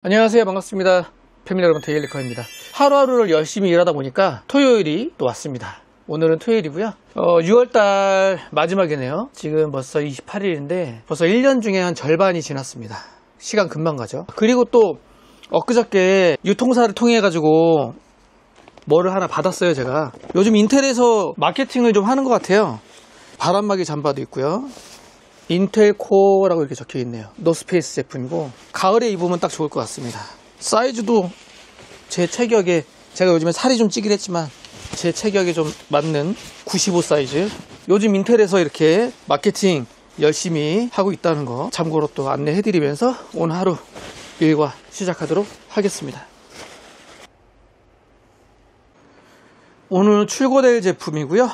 안녕하세요. 반갑습니다. 패밀리 여러분, 데일리커입니다. 하루하루를 열심히 일하다 보니까 토요일이 또 왔습니다. 오늘은 토요일이고요. 6월달 마지막이네요. 지금 벌써 28일인데 벌써 1년 중에 한 절반이 지났습니다. 시간 금방 가죠. 그리고 또 엊그저께 유통사를 통해 가지고 뭐를 하나 받았어요. 제가 요즘 인텔에서 마케팅을 좀 하는 것 같아요. 바람막이 잠바도 있고요. 인텔 코어라고 이렇게 적혀 있네요. 노스페이스 제품이고 가을에 입으면 딱 좋을 것 같습니다. 사이즈도 제 체격에, 제가 요즘에 살이 좀 찌긴 했지만 제 체격에 좀 맞는 95 사이즈. 요즘 인텔에서 이렇게 마케팅 열심히 하고 있다는 거 참고로 또 안내해 드리면서 오늘 하루 일과 시작하도록 하겠습니다. 오늘 출고될 제품이고요.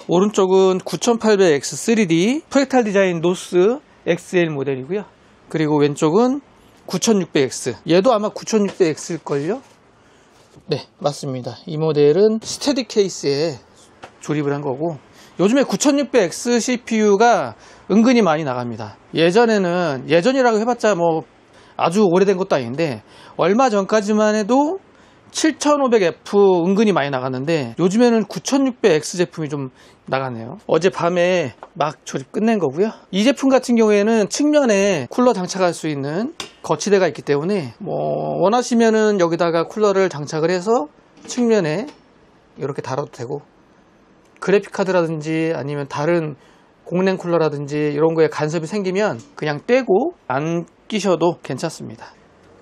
오른쪽은 9800X3D 프랙탈 디자인 노스 XL 모델이고요. 그리고 왼쪽은 9600X. 얘도 아마 9600X일걸요? 네, 맞습니다. 이 모델은 스테디 케이스에 조립을 한 거고, 요즘에 9600X CPU가 은근히 많이 나갑니다. 예전이라고 해봤자 뭐 아주 오래된 것도 아닌데, 얼마 전까지만 해도 7500F 은근히 많이 나갔는데 요즘에는 9600X 제품이 좀 나가네요. 어젯밤에 막 조립 끝낸 거고요. 이 제품 같은 경우에는 측면에 쿨러 장착할 수 있는 거치대가 있기 때문에 뭐 원하시면은 여기다가 쿨러를 장착을 해서 측면에 이렇게 달아도 되고, 그래픽 카드라든지 아니면 다른 공랭 쿨러라든지 이런 거에 간섭이 생기면 그냥 떼고 안 끼셔도 괜찮습니다.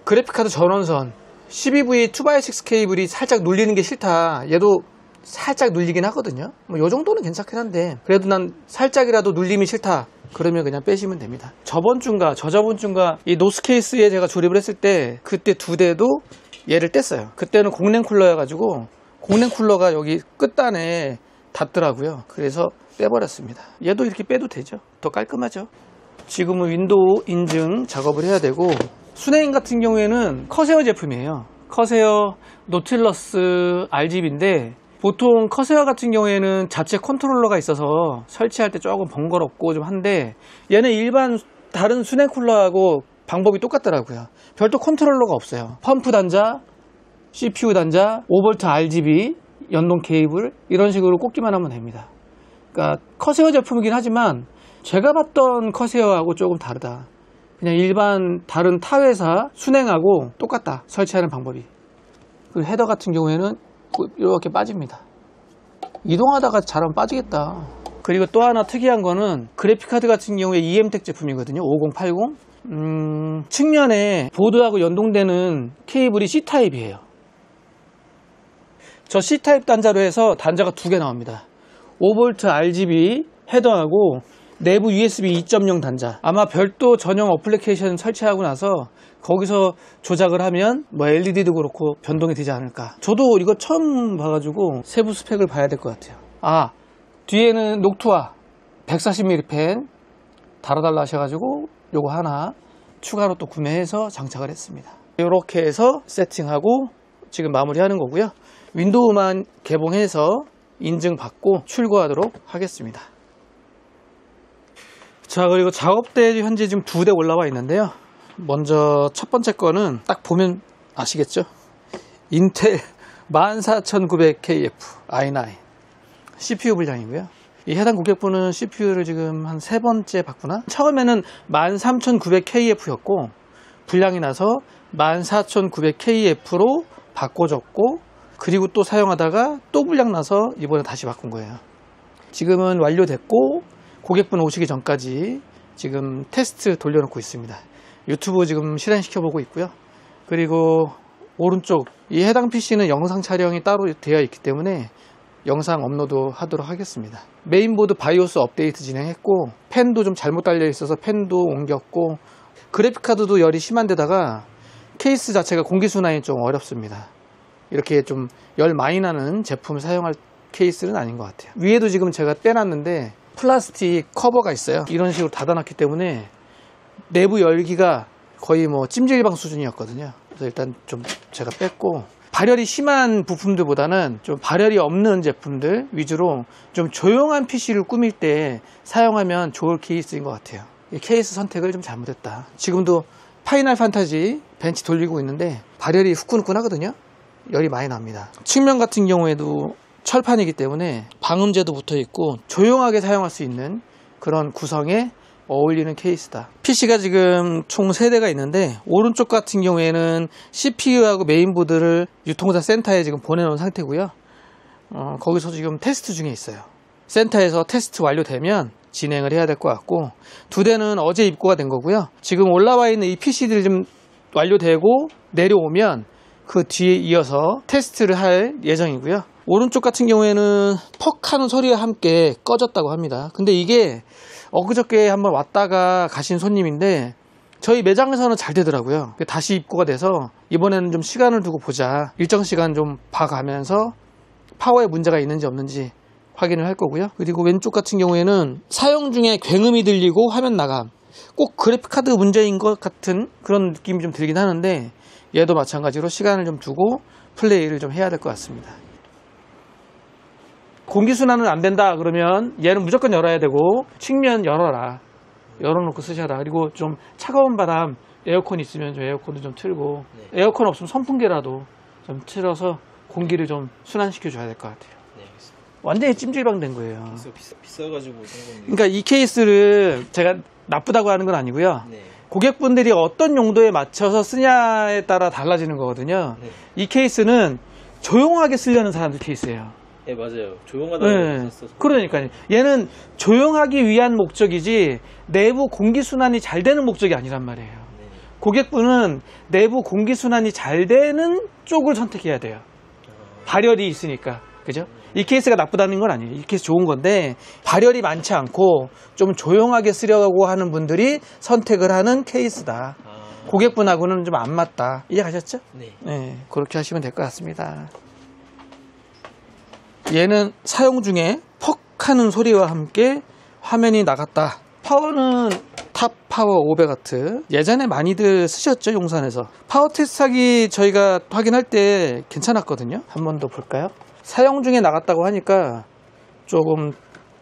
그래픽 카드 전원선 12V 2x6 케이블이 살짝 눌리는 게 싫다. 얘도 살짝 눌리긴 하거든요. 뭐 요 정도는 괜찮긴 한데 그래도 난 살짝이라도 눌림이 싫다. 그러면 그냥 빼시면 됩니다. 저번 주인가 저저번 주인가 이 노스 케이스에 제가 조립을 했을 때 그때 두 대도 얘를 뗐어요. 그때는 공랭 쿨러여 가지고 공랭 쿨러가 여기 끝단에 닿더라고요. 그래서 빼버렸습니다. 얘도 이렇게 빼도 되죠. 더 깔끔하죠. 지금은 윈도우 인증 작업을 해야 되고, 순회인 같은 경우에는 커세어 제품이에요. 커세어 노틸러스 RGB인데 보통 커세어 같은 경우에는 자체 컨트롤러가 있어서 설치할 때 조금 번거롭고 좀 한데, 얘는 일반 다른 순회 쿨러하고 방법이 똑같더라고요. 별도 컨트롤러가 없어요. 펌프 단자, CPU 단자, 5V RGB, 연동 케이블 이런 식으로 꽂기만 하면 됩니다. 그러니까 커세어 제품이긴 하지만 제가 봤던 커세어하고 조금 다르다. 그냥 일반 다른 타 회사 순행하고 똑같다. 설치하는 방법이. 그리고 헤더 같은 경우에는 이렇게 빠집니다. 이동하다가 잘하면 빠지겠다. 그리고 또 하나 특이한 거는 그래픽카드 같은 경우에 EM텍 제품이거든요. 5080. 측면에 보드하고 연동되는 케이블이 C타입이에요. 저 C타입 단자로 해서 단자가 두 개 나옵니다. 5V RGB 헤더하고 내부 USB 2.0 단자. 아마 별도 전용 어플리케이션 설치하고 나서 거기서 조작을 하면 뭐 LED도 그렇고 변동이 되지 않을까. 저도 이거 처음 봐가지고 세부 스펙을 봐야 될 것 같아요. 뒤에는 녹투아 140mm 펜 달아달라 하셔가지고 요거 하나 추가로 또 구매해서 장착을 했습니다. 이렇게 해서 세팅하고 지금 마무리하는 거고요. 윈도우만 개봉해서 인증받고 출고하도록 하겠습니다. 자, 그리고 작업대 현재 지금 두 대 올라와 있는데요. 먼저 첫 번째 거는 딱 보면 아시겠죠? 인텔 14900KF i9 CPU 분량이고요. 이 해당 고객분은 CPU를 지금 한 세 번째 바꾸나? 처음에는 13900KF였고 분량이 나서 14900KF로 바꿔줬고, 그리고 또 사용하다가 또 분량 나서 이번에 다시 바꾼 거예요. 지금은 완료됐고 고객분 오시기 전까지 지금 테스트 돌려놓고 있습니다. 유튜브 지금 실행시켜 보고 있고요. 그리고 오른쪽 이 해당 PC는 영상 촬영이 따로 되어 있기 때문에 영상 업로드 하도록 하겠습니다. 메인보드 바이오스 업데이트 진행했고, 펜도 좀 잘못 달려 있어서 펜도 옮겼고, 그래픽카드도 열이 심한 데다가 케이스 자체가 공기순환이 좀 어렵습니다. 이렇게 좀 열 많이 나는 제품을 사용할 케이스는 아닌 것 같아요. 위에도 지금 제가 빼놨는데 플라스틱 커버가 있어요. 이런 식으로 닫아놨기 때문에 내부 열기가 거의 뭐 찜질방 수준이었거든요. 그래서 일단 좀 제가 뺐고, 발열이 심한 부품들보다는 좀 발열이 없는 제품들 위주로 좀 조용한 PC를 꾸밀 때 사용하면 좋을 케이스인 것 같아요. 이 케이스 선택을 좀 잘못했다. 지금도 파이널 판타지 벤치 돌리고 있는데 발열이 후끈후끈하거든요. 열이 많이 납니다. 측면 같은 경우에도 철판이기 때문에 방음제도 붙어 있고 조용하게 사용할 수 있는 그런 구성에 어울리는 케이스다. PC가 지금 총 3대가 있는데 오른쪽 같은 경우에는 CPU하고 메인보드를 유통사 센터에 지금 보내놓은 상태고요. 거기서 지금 테스트 중에 있어요. 센터에서 테스트 완료되면 진행을 해야 될 것 같고 2대는 어제 입고가 된 거고요. 지금 올라와 있는 이 PC들이 좀 완료되고 내려오면 그 뒤에 이어서 테스트를 할 예정이고요. 오른쪽 같은 경우에는 퍽 하는 소리와 함께 꺼졌다고 합니다. 근데 이게 엊그저께 한번 왔다가 가신 손님인데 저희 매장에서는 잘 되더라고요. 다시 입고가 돼서 이번에는 좀 시간을 두고 보자. 일정 시간 좀 봐가면서 파워에 문제가 있는지 없는지 확인을 할 거고요. 그리고 왼쪽 같은 경우에는 사용 중에 굉음이 들리고 화면 나감. 꼭 그래픽카드 문제인 것 같은 그런 느낌이 좀 들긴 하는데 얘도 마찬가지로 시간을 좀 두고 플레이를 좀 해야 될 것 같습니다. 공기순환은 안 된다 그러면 얘는 무조건 열어야 되고 측면 열어라. 열어놓고 쓰셔라. 그리고 좀 차가운 바람 에어컨 있으면 좀 에어컨도 좀 틀고 에어컨 없으면 선풍기라도 좀 틀어서 공기를 좀 순환시켜 줘야 될 것 같아요. 네, 알겠습니다. 완전히 찜질방 된 거예요. 비싸가지고 산 건데. 그러니까 이 케이스를 제가 나쁘다고 하는 건 아니고요. 네. 고객분들이 어떤 용도에 맞춰서 쓰냐에 따라 달라지는 거거든요. 네. 이 케이스는 조용하게 쓰려는 사람들 케이스예요. 네, 맞아요. 조용하다고 네. 썼어서. 그러니까요. 얘는 조용하기 위한 목적이지 내부 공기순환이 잘 되는 목적이 아니란 말이에요. 네. 고객분은 내부 공기순환이 잘 되는 쪽을 선택해야 돼요. 발열이 있으니까. 그죠? 이 케이스가 나쁘다는 건 아니에요. 이 케이스 좋은 건데 발열이 많지 않고 좀 조용하게 쓰려고 하는 분들이 선택을 하는 케이스다. 고객분하고는 좀 안 맞다. 이해가셨죠? 네. 네, 그렇게 하시면 될 것 같습니다. 얘는 사용 중에 퍽 하는 소리와 함께 화면이 나갔다. 파워는 탑 파워 500W. 예전에 많이들 쓰셨죠, 용산에서. 파워 테스트하기 저희가 확인할 때 괜찮았거든요. 한 번 더 볼까요? 사용 중에 나갔다고 하니까 조금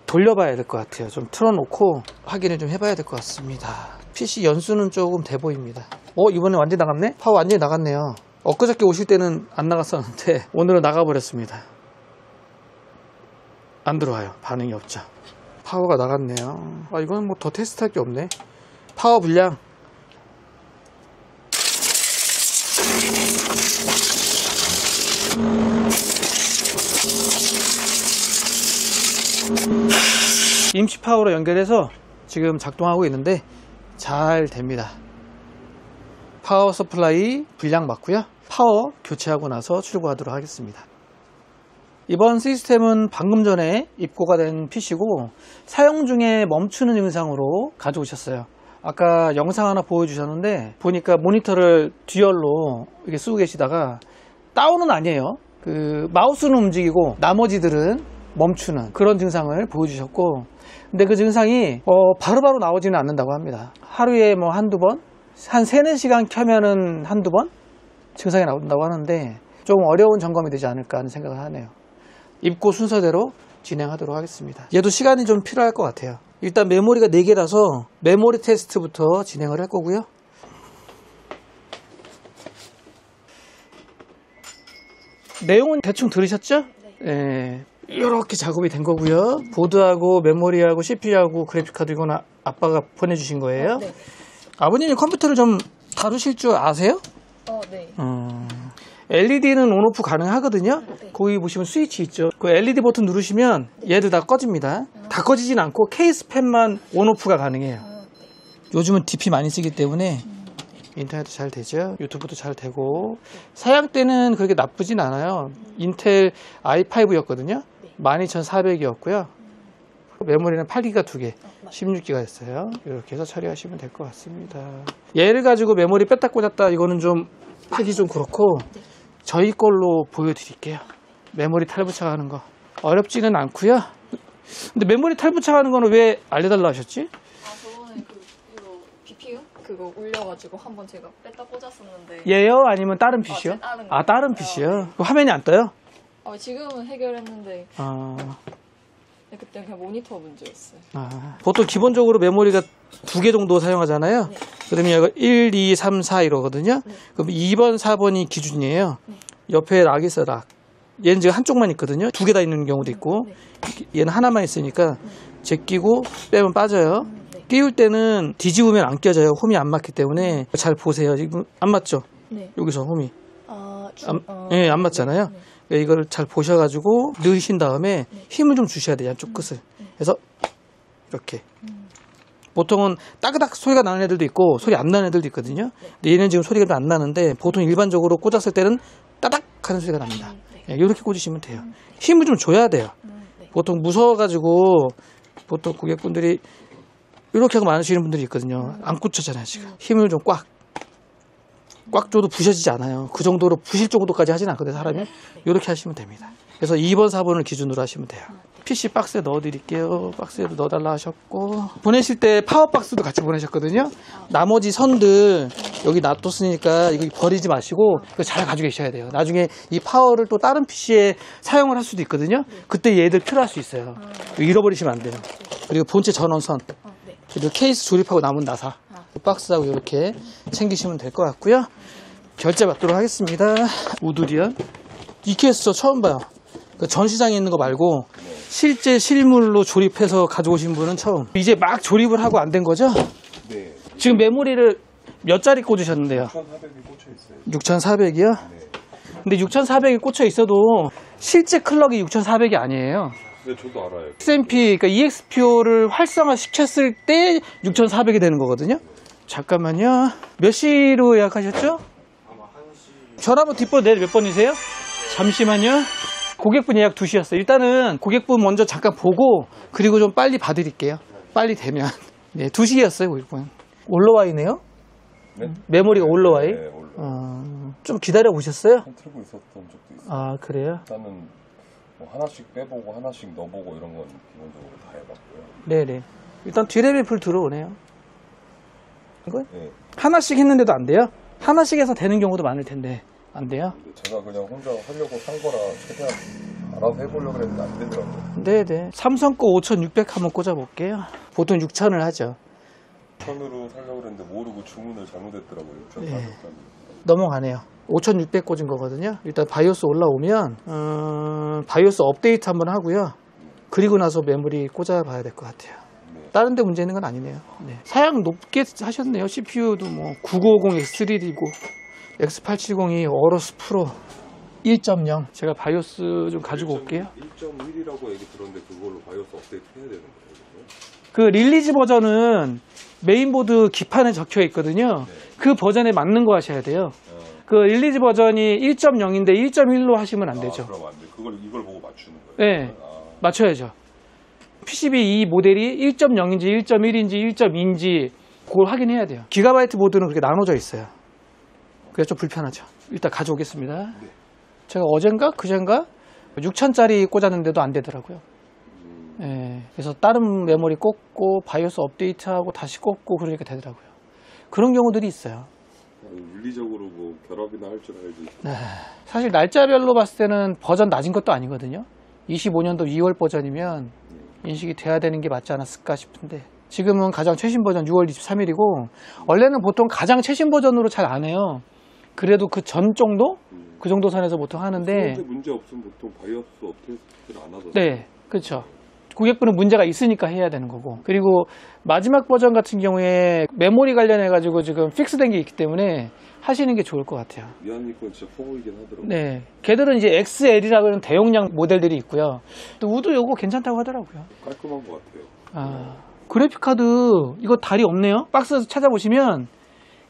돌려봐야 될 것 같아요. 좀 틀어놓고 확인을 좀 해봐야 될 것 같습니다. PC 연수는 조금 돼 보입니다. 이번에 완전히 나갔네? 파워 완전히 나갔네요. 엊그저께 오실 때는 안 나갔었는데 오늘은 나가버렸습니다. 안 들어와요. 반응이 없죠. 파워가 나갔네요. 이거는 뭐 더 테스트할 게 없네. 파워 분량 임시 파워로 연결해서 지금 작동하고 있는데 잘 됩니다. 파워 서플라이 분량 맞고요. 파워 교체하고 나서 출고하도록 하겠습니다. 이번 시스템은 방금 전에 입고가 된 PC고 사용 중에 멈추는 증상으로 가져오셨어요. 아까 영상 하나 보여주셨는데 보니까 모니터를 듀얼로 이렇게 쓰고 계시다가 다운은 아니에요. 그 마우스는 움직이고 나머지들은 멈추는 그런 증상을 보여주셨고 근데 그 증상이 바로바로 나오지는 않는다고 합니다. 하루에 뭐 한두 번? 한 3-4시간 켜면은 한두 번? 증상이 나온다고 하는데 좀 어려운 점검이 되지 않을까 하는 생각을 하네요. 입고 순서대로 진행하도록 하겠습니다. 얘도 시간이 좀 필요할 것 같아요. 일단 메모리가 4개라서 메모리 테스트부터 진행을 할 거고요. 내용은 대충 들으셨죠? 네. 이렇게 작업이 된 거고요. 보드하고 메모리하고 CPU하고 그래픽카드 이거는 아빠가 보내주신 거예요? 네. 아버님이 컴퓨터를 좀 다루실 줄 아세요? 네. LED는 온오프 가능하거든요. 네. 거기 보시면 스위치 있죠. 그 LED 버튼 누르시면 얘들 다 꺼집니다. 다 꺼지진 않고 케이스 팬만 온오프가 가능해요. 네. 요즘은 DP 많이 쓰기 때문에 인터넷도 잘 되죠. 유튜브도 잘 되고 사양 때는 그렇게 나쁘진 않아요. 인텔 i5였거든요. 12400이었고요. 메모리는 8기가 2개, 16기가였어요. 이렇게 해서 처리하시면 될 것 같습니다. 얘를 가지고 메모리 뺐다 꽂았다 이거는 좀 하기 좀 그렇고 저희 걸로 보여드릴게요. 메모리 탈부착하는 거 어렵지는 않고요. 근데 메모리 탈부착하는 거는 왜 알려달라 하셨지? 저번에 이거 BPU 그거 울려가지고 한번 제가 뺐다 꽂았었는데. 얘요? 아니면 다른 PC요? 다른 거. 다른 PC요? 화면이 안 떠요? 지금은 해결했는데. 네, 그때 그냥 모니터 문제였어요. 보통 기본적으로 메모리가 2개 정도 사용하잖아요. 네. 그러면 이거 1, 2, 3, 4 이러거든요. 네. 그럼 2번, 4번이 기준이에요. 네. 옆에 락이 있어, 락. 얘는 지금 한쪽만 있거든요. 2개 다 있는 경우도 있고. 네. 얘는 하나만 있으니까 제끼고 빼면 빠져요. 네. 끼울 때는 뒤집으면 안 껴져요. 홈이 안 맞기 때문에. 잘 보세요. 지금 안 맞죠? 네. 여기서 홈이. 안 안 맞잖아요. 네. 그러니까 이거를 잘 보셔가지고 넣으신 다음에 네. 힘을 좀 주셔야 돼요. 양쪽 끝을. 그래서 이렇게. 보통은 따그닥 소리가 나는 애들도 있고 소리 안 나는 애들도 있거든요. 근데 얘는 지금 소리가 안 나는데 보통 일반적으로 꽂았을 때는 따닥 하는 소리가 납니다. 네. 이렇게 꽂으시면 돼요. 힘을 좀 줘야 돼요. 네. 보통 무서워가지고 보통 고객분들이 이렇게 하고 많으시는 분들이 있거든요. 안 꽂혔잖아요, 지금. 힘을 좀 꽉 줘도 부셔지지 않아요. 그 정도로 부실 정도까지 하진 않거든요, 사람이. 이렇게 하시면 됩니다. 그래서 2번, 4번을 기준으로 하시면 돼요. PC 박스에 넣어드릴게요. 박스에도 넣어달라 하셨고. 보내실 때 파워박스도 같이 보내셨거든요. 나머지 선들 여기 놔뒀으니까 이거 버리지 마시고 이거 잘 가지고 계셔야 돼요. 나중에 이 파워를 또 다른 PC에 사용을 할 수도 있거든요. 그때 얘들 필요할 수 있어요. 잃어버리시면 안 돼요. 그리고 본체 전원선. 그리고 케이스 조립하고 남은 나사. 박스하고 이렇게 챙기시면 될 것 같고요. 결제 받도록 하겠습니다. 우드리언. 이 케이스 저 처음 봐요. 그 전시장에 있는 거 말고 실제 실물로 조립해서 가져오신 분은 처음. 이제 막 조립을 하고 안 된 거죠? 네. 지금 메모리를 몇 자리 꽂으셨는데요? 6,400이 꽂혀 있어요. 6,400이요? 네. 근데 6,400이 꽂혀 있어도 실제 클럭이 6,400이 아니에요. 네, 저도 알아요. XMP, 그러니까 EXPO를 활성화 시켰을 때 6,400이 되는 거거든요. 잠깐만요. 몇 시로 예약하셨죠? 아마 1시. 전화번호 뒷번 내일 몇 번이세요? 잠시만요. 고객분 예약 2시였어요. 일단은 고객분 먼저 잠깐 보고 그리고 좀 빨리 봐드릴게요. 빨리 되면. 네, 2시였어요, 고객분. 올라와 있네요? 네? 메모리가 올라와 있? 네, 올라. 좀 기다려 보셨어요? 틀고 있었던 적도 있어요. 아, 그래요? 일단은 뭐 하나씩 빼보고 하나씩 넣어보고 이런 건 기본적으로 다 해봤고요. 네네. 일단 뒤레미 불 들어오네요. 이거? 네. 하나씩 했는데도 안 돼요? 하나씩 해서 되는 경우도 많을 텐데. 안 돼요? 근데 제가 그냥 혼자 하려고 산 거라 최대한 알아서 해보려고 했는데 안 되더라고요. 네네. 삼성 거 5600 한번 꽂아볼게요. 보통 6000을 하죠. 6,000으로 살려고 했는데 모르고 주문을 잘못했더라고요. 6,400까지. 네. 넘어가네요. 5600 꽂은 거거든요. 일단 바이오스 올라오면 바이오스 업데이트 한번 하고요. 그리고 나서 메모리 꽂아봐야 될 것 같아요. 네. 다른 데 문제 있는 건 아니네요. 네. 사양 높게 하셨네요. CPU도 뭐 9950X3D고 X870이 어로스 프로 1.0. 제가 바이오스 좀 가지고 올게요. 1.1이라고 얘기 들었는데 그걸로 바이오스 업데이트 해야 되는 거예요? 그 릴리즈 버전은 메인보드 기판에 적혀 있거든요. 그 버전에 맞는 거 하셔야 돼요. 그 릴리즈 버전이 1.0인데 1.1로 하시면 안 되죠. 그럼 안 돼. 이걸 보고 맞추는 거예요? 네, 맞춰야죠. PCB 이 모델이 1.0인지 1.1인지 1.2인지 그걸 확인해야 돼요. 기가바이트 보드는 그렇게 나눠져 있어요. 그래서 좀 불편하죠. 일단 가져오겠습니다. 네. 제가 어젠가 그젠가 6,000짜리 꽂았는데도 안 되더라고요. 예, 그래서 다른 메모리 꽂고 바이오스 업데이트하고 다시 꽂고 그러니까 되더라고요. 그런 경우들이 있어요. 물리적으로 뭐 결합이나 할 줄 알지. 네. 사실 날짜별로 봤을 때는 버전 낮은 것도 아니거든요. 25년도 2월 버전이면 인식이 돼야 되는 게 맞지 않았을까 싶은데 지금은 가장 최신 버전 6월 23일이고 원래는 보통 가장 최신 버전으로 잘 안 해요. 그래도 그 전 정도? 그 정도 선에서 보통 하는데 문제 없으면 보통 바이오스 업데이트를 안 하던데. 네, 그렇죠. 고객분은 문제가 있으니까 해야 되는 거고 그리고 마지막 버전 같은 경우에 메모리 관련해 가지고 지금 픽스된 게 있기 때문에 하시는 게 좋을 것 같아요. 미안님 건 진짜 커 보이긴 하더라고요. 네, 걔들은 이제 XL이라고 하는 대용량 모델들이 있고요. 또 우드 요거 괜찮다고 하더라고요. 깔끔한 것 같아요. 아, 그래픽카드 이거 다리 없네요. 박스 찾아보시면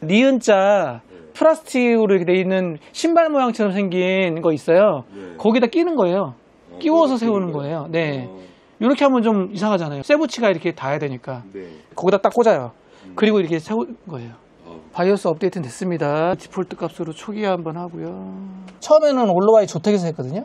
니은자 플라스틱으로 이렇게 돼 있는 신발 모양처럼 생긴 거 있어요. 네. 거기다 끼는 거예요. 끼워서 거기다 세우는 끼는 거예요. 네. 어, 이렇게 하면 좀 이상하잖아요. 세부치가 이렇게 닿아야 되니까. 네. 거기다 딱 꽂아요. 그리고 이렇게 세우는 거예요. 아, 바이오스 업데이트는 됐습니다. 디폴트 값으로 초기 한번 하고요. 처음에는 올로와이 조텍에서 했거든요.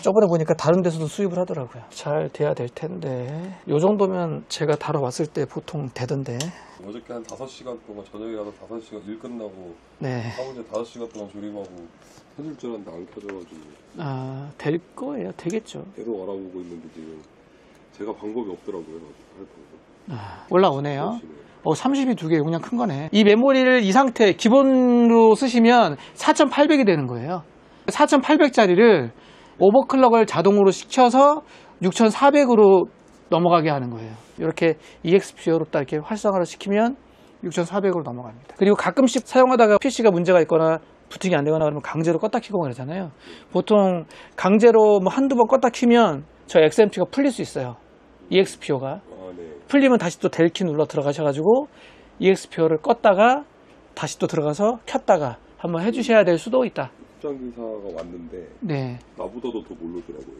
저번에 보니까 다른 데서도 수입을 하더라고요. 잘 돼야 될 텐데 요 정도면 제가 다뤄왔을 때 보통 되던데. 어저께 한 5시간 동안 저녁에 가서 5시간 일 끝나고 네. 사무실 5시간 동안 조립하고 켜질 줄 알았는데 안 켜져가지고 아, 될 거예요. 되겠죠. 계속 알아보고 있는데 지금 제가 방법이 없더라고요. 할 올라오네요. 방법이. 30이 두 개 용량 큰 거네. 이 메모리를 이 상태 기본으로 쓰시면 4800이 되는 거예요. 4800짜리를 오버클럭을 자동으로 시켜서 6400으로 넘어가게 하는 거예요. 이렇게 EXPO로 딱 이렇게 활성화를 시키면 6400으로 넘어갑니다. 그리고 가끔씩 사용하다가 PC가 문제가 있거나 부팅이 안 되거나 그러면 강제로 껐다 켜고 그러잖아요. 보통 강제로 뭐 한두 번 껐다 키면 저 XMP가 풀릴 수 있어요. EXPO가. 네. 풀리면 다시 또 델키 눌러 들어가셔가지고 EXPO를 껐다가 다시 또 들어가서 켰다가 한번 해주셔야 될 수도 있다. 출장 기사가 왔는데 네. 나보다도 더 모르더라고요.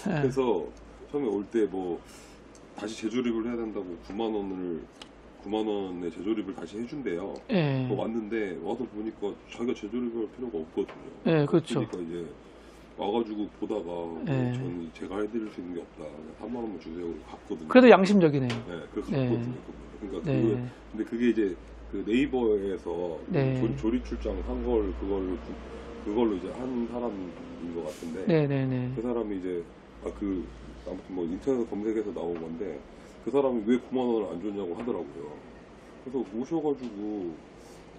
그래서 처음에 올 때 뭐 다시 재조립을 해야 된다고 9만 원의 재조립을 다시 해준대요. 네. 왔는데 와서 보니까 자기가 재조립할 필요가 없거든요. 네, 그렇죠. 그러니까 이제 와가지고 보다가 네. 저는 제가 해드릴 수 있는 게 없다. 3만 원만 주세요. 갔거든요. 그래도 양심적이네요. 네, 그래서 네. 갔거든요. 그러니까 네. 근데 그게 이제 그 네이버에서 네. 조립 출장 한 그걸로 이제 한 사람인 것 같은데 네네네. 그 사람이 이제 아무튼 뭐 인터넷 검색해서 나온 건데 그 사람이 왜 9만 원을 안 줬냐고 하더라고요. 그래서 오셔가지고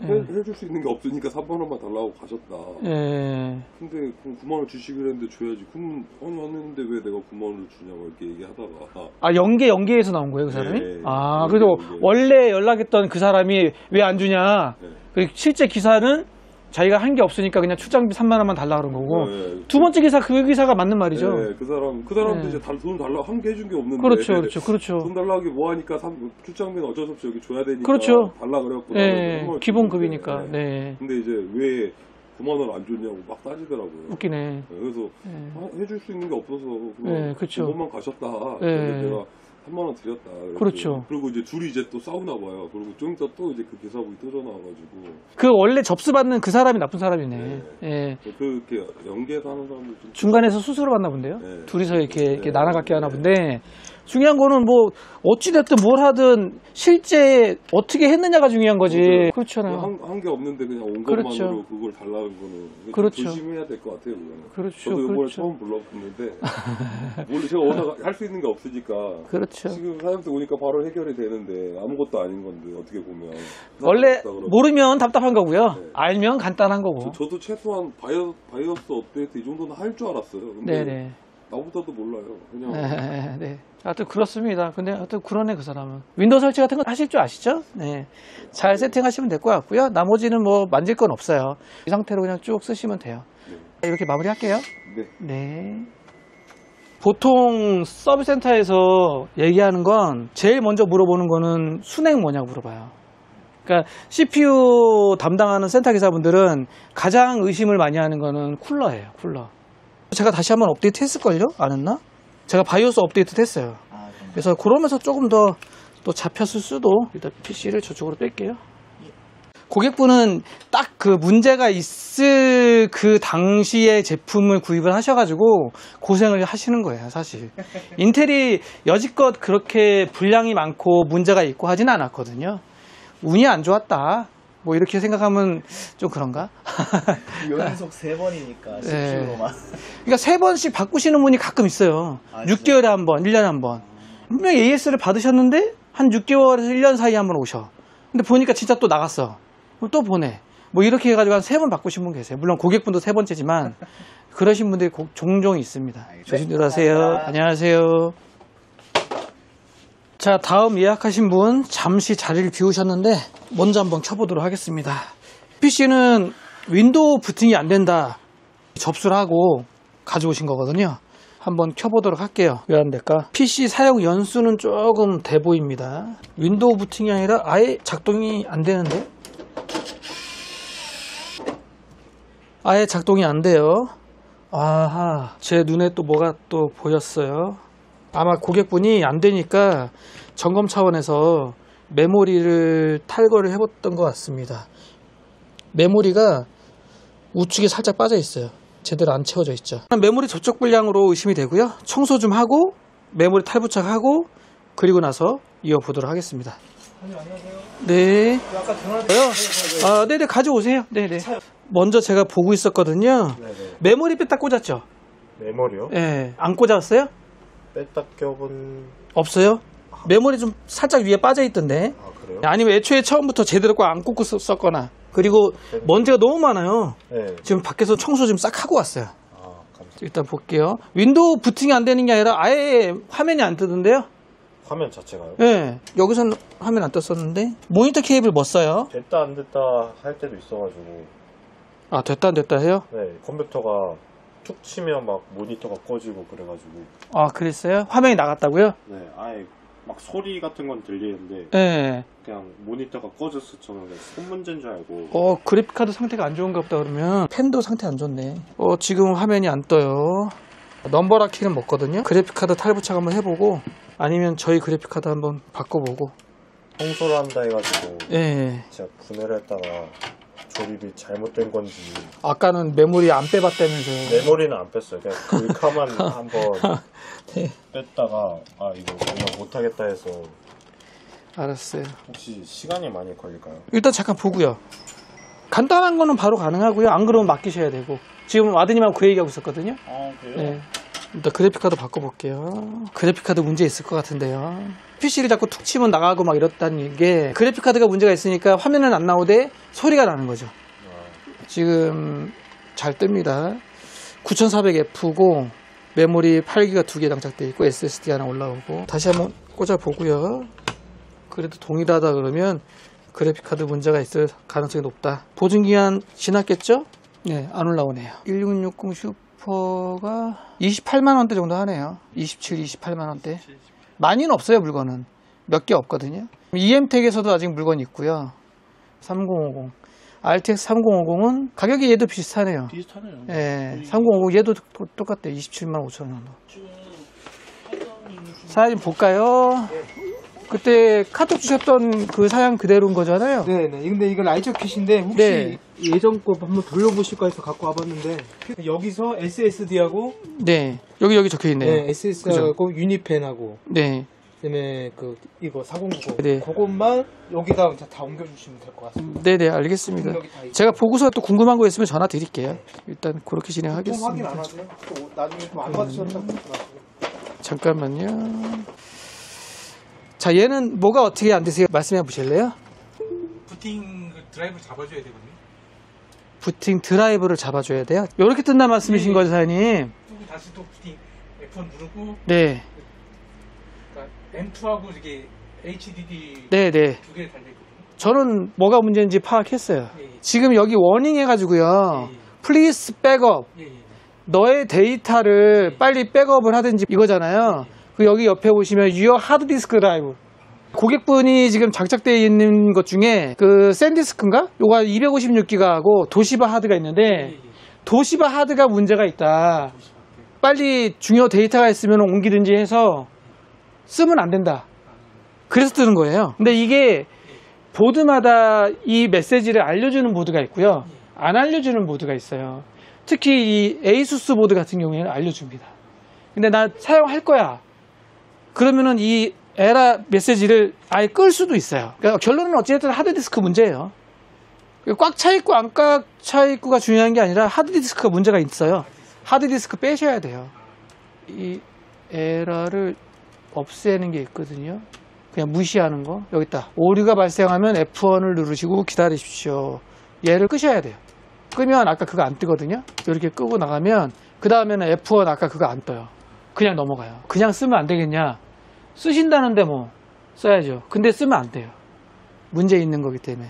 해줄 수 있는 게 없으니까 3만 원만 달라고 가셨다. 네. 근데 그럼 9만 원 주시기로 했는데 줘야지. 그럼 아니 안 했는데 왜 내가 9만 원을 주냐고 이렇게 얘기하다가 아, 연계에서 나온 거예요, 그 사람이? 네. 아, 연계, 그래서 연계. 원래 연락했던 그 사람이 왜 안 주냐? 네. 그리고 실제 기사는 자기가 한 게 없으니까 그냥 출장비 3만 원만 달라 그런 거고. 네. 두 번째 기사, 그 기사가 맞는 말이죠. 네, 그 사람도 네. 이제 돈 달라고 한 게 해준 게 없는데. 그렇죠. 돈 달라고 하기 뭐하니까 출장비는 어쩔 수 없이 여기 줘야 되니까. 그렇죠. 달라 그래갖구나. 네, 기본급이니까. 네. 근데 이제 왜 9만 원 안 줬냐고 막 따지더라고요. 웃기네. 네, 그래서 네. 해줄 수 있는 게 없어서 네, 그냥 그쵸. 그것만 가셨다. 네. 그래서 제가 3만 원 드렸다. 그랬더니 그렇죠. 그리고 이제 둘이 이제 또 싸우나 봐요. 그리고 좀 이따 또 이제 그 기사분이 터져 나와가지고 그 원래 접수받는 그 사람이 나쁜 사람이네. 예. 그렇게 연계해서 하는 사람들 좀 중간에서 수수료 받나 본데요? 네. 둘이서 이렇게 네. 나눠갖게 하나 본데, 중요한 거는 뭐, 어찌됐든 뭘 하든, 실제 어떻게 했느냐가 중요한 거지. 그렇잖아요. 한 게 없는데 그냥 온 그렇죠. 것만으로 그걸 달라는 거는 좀 그렇죠. 조심해야 될 것 같아요. 그거는. 그렇죠. 저도 이번에 그렇죠. 처음 불렀는데 원래 제가 워낙 할 수 있는 게 없으니까 그렇죠. 지금 사장한테 오니까 바로 해결이 되는데 아무것도 아닌 건데 어떻게 보면 원래 모르면 답답한 거고요. 네. 알면 간단한 거고. 저도 최소한 바이오스 업데이트 이 정도는 할 줄 알았어요. 근데 네네. 나보다도 몰라요. 그냥 네. 하여튼 그렇습니다. 근데 하여튼 그러네, 그 사람은. 윈도우 설치 같은 거 하실 줄 아시죠? 네. 잘 세팅하시면 될 것 같고요. 나머지는 뭐 만질 건 없어요. 이 상태로 그냥 쭉 쓰시면 돼요. 네. 이렇게 마무리 할게요. 네. 네. 보통 서비스 센터에서 얘기하는 건 제일 먼저 물어보는 거는 순행 뭐냐고 물어봐요. 그러니까 CPU 담당하는 센터 기사분들은 가장 의심을 많이 하는 거는 쿨러예요, 쿨러. 제가 다시 한번 업데이트 했을걸요? 안 했나? 제가 바이오스 업데이트 했어요. 그래서 그러면서 조금 더 또 잡혔을 수도. 일단 PC를 저쪽으로 뺄게요. 고객분은 딱 그 문제가 있을 그 당시에 제품을 구입을 하셔가지고 고생을 하시는 거예요, 사실. 인텔이 여지껏 그렇게 분량이 많고 문제가 있고 하진 않았거든요. 운이 안 좋았다. 뭐 이렇게 생각하면 좀 그런가? 연속 3번이니까 네. CPU로만. 그러니까 3번씩 바꾸시는 분이 가끔 있어요. 아, 6개월에 한 번, 1년에 한 번. 분명히 AS를 받으셨는데 한 6개월에서 1년 사이에 한 번 오셔. 근데 보니까 진짜 또 나갔어. 그럼 또 보내. 뭐 이렇게 해가지고 한 3번 바꾸신 분 계세요. 물론 고객분도 3번째지만 그러신 분들이 종종 있습니다. 조심들 하세요. 안녕하세요. 자, 다음 예약하신 분 잠시 자리를 비우셨는데 먼저 한번 켜보도록 하겠습니다. PC는 윈도우 부팅이 안 된다. 접수를 하고 가져오신 거거든요. 한번 켜보도록 할게요. 왜 안 될까? PC 사용 연수는 조금 돼 보입니다. 윈도우 부팅이 아니라 아예 작동이 안 되는데? 아예 작동이 안 돼요. 아하, 제 눈에 또 뭐가 또 보였어요. 아마 고객분이 안 되니까 점검 차원에서 메모리를 탈거를 해봤던 것 같습니다. 메모리가 우측에 살짝 빠져 있어요. 제대로 안 채워져 있죠. 메모리 접촉 불량으로 의심이 되고요. 청소 좀 하고 메모리 탈부착하고 그리고 나서 이어보도록 하겠습니다. 안녕하세요. 네. 아까 전화 네네, 가져오세요. 네네. 먼저 제가 보고 있었거든요. 네네. 메모리 뺐다 꽂았죠. 메모리요? 예. 안 꽂았어요? 뺐다 껴본. 없어요? 메모리 좀 살짝 위에 빠져 있던데. 아, 그래요? 아니면 애초에 처음부터 제대로 꼭 안 꽂고 썼거나. 그리고 먼지가 너무 많아요. 네. 지금 밖에서 청소 좀 싹 하고 왔어요. 아, 감사합니다. 일단 볼게요. 윈도우 부팅이 안 되는 게 아니라 아예 화면이 안 뜨던데요? 화면 자체가요? 예. 여기서는 화면 안 떴었는데. 모니터 케이블 뭐 써요? 됐다 안 됐다 할 때도 있어가지고. 아, 됐다 안 됐다 해요? 네, 컴퓨터가 툭 치면 막 모니터가 꺼지고 그래가지고. 아, 그랬어요? 화면이 나갔다고요? 네, 아예 막 소리 같은 건 들리는데 예. 그냥 모니터가 꺼졌어. 저는 그냥 손 문제인 줄 알고. 그래픽카드 상태가 안 좋은가 보다 그러면 펜도 상태 안 좋네. 지금 화면이 안 떠요. 넘버라 키는 먹거든요. 그래픽카드 탈부착 한번 해보고 아니면 저희 그래픽카드 한번 바꿔보고. 청소를 한다 해가지고 예. 제가 분해를 했다가 조립이 잘못된 건지. 아까는 메모리 안 빼봤다면서요. 메모리는 안 뺐어요. 그냥 글카만 한번 네. 뺐다가 이거 그냥 못하겠다 해서. 알았어요. 혹시 시간이 많이 걸릴까요? 일단 잠깐 보고요. 간단한 거는 바로 가능하고요. 안 그러면 맡기셔야 되고. 지금 와드님하고 그 얘기하고 있었거든요. 아, 그래요? 네. 일단 그래픽카드 바꿔볼게요. 그래픽카드 문제 있을 것 같은데요. PC를 자꾸 툭 치면 나가고 막 이렇다는 게 그래픽카드가 문제가 있으니까 화면은 안 나오되 소리가 나는 거죠. 지금 잘 뜹니다. 9400F고 메모리 8기가 2개 장착되어 있고 SSD 하나 올라오고. 다시 한번 꽂아보고요. 그래도 동일하다 그러면 그래픽카드 문제가 있을 가능성이 높다. 보증기한 지났겠죠? 네, 안 올라오네요. 1660 슈퍼가 28만원대 정도 하네요. 27, 28만원대. 많이는 없어요, 물건은. 몇 개 없거든요. EM텍에서도 아직 물건이 있고요. 3050. RTX 3050은 가격이 얘도 비슷하네요. 비슷하네요. 예, 3050 얘도 똑같대요. 27만 5천 원 정도. 사진 볼까요? 그때 카톡 주셨던 그 사양 그대로인 거잖아요. 네네. 근데 이건 라이저 킷인데 혹시 네. 예전 거 한번 돌려보실까 해서 갖고 와봤는데 여기서 SSD하고 네. 여기 적혀 있네요. 네, SSD하고 유니펜하고 네. 그다음에 이거 4090 네. 그것만 여기다 이제 다 옮겨주시면 될 것 같습니다. 네네, 알겠습니다. 여기 다 있고. 제가 보고서 또 궁금한 거 있으면 전화 드릴게요. 네. 일단 그렇게 좀 확인 진행하겠습니다. 안 하세요? 또 나중에 또 안 받으셨다고 말씀하시고. 잠깐만요. 자, 얘는 뭐가 어떻게 안 되세요? 말씀해 보실래요? 부팅 드라이브를 잡아줘야 되거든요. 부팅 드라이브를 잡아줘야 돼요? 이렇게 뜬다 말씀이신 거죠, 사장님? 또 다시 또 부팅 F1 누르고 네. 그러니까 M2하고 이게 HDD 네네. 두 개 달려있거든요. 저는 뭐가 문제인지 파악했어요. 예, 예. 지금 여기 워닝 해가지고요. 예, 예. Please 백업. 예, 예. 너의 데이터를 빨리 백업을 하든지 이거잖아요. 그 여기 옆에 보시면 Your Hard Disk Drive. 고객분이 지금 장착되어 있는 것 중에 그 샌디스크인가? 요가 256기가하고 도시바 하드가 있는데 예, 예. 도시바 하드가 문제가 있다. 빨리 중요 데이터가 있으면 옮기든지 해서 쓰면 안 된다. 그래서 뜨는 거예요. 근데 이게 보드마다 이 메시지를 알려주는 보드가 있고요. 안 알려주는 보드가 있어요. 특히 이 에이수스 보드 같은 경우에는 알려줍니다. 근데 나 사용할 거야. 그러면은 이 에라 메시지를 아예 끌 수도 있어요. 그러니까 결론은 어찌됐든 하드디스크 문제예요. 꽉 차있고 안 꽉 차있고가 중요한 게 아니라 하드디스크가 문제가 있어요. 하드디스크 빼셔야 돼요. 이 에러를 없애는 게 있거든요. 그냥 무시하는 거. 여기 있다. 오류가 발생하면 F1을 누르시고 기다리십시오. 얘를 끄셔야 돼요. 끄면 아까 그거 안 뜨거든요. 이렇게 끄고 나가면 그 다음에는 F1 아까 그거 안 떠요. 그냥 넘어가요. 그냥 쓰면 안 되겠냐? 쓰신다는데 뭐 써야죠. 근데 쓰면 안 돼요. 문제 있는 거기 때문에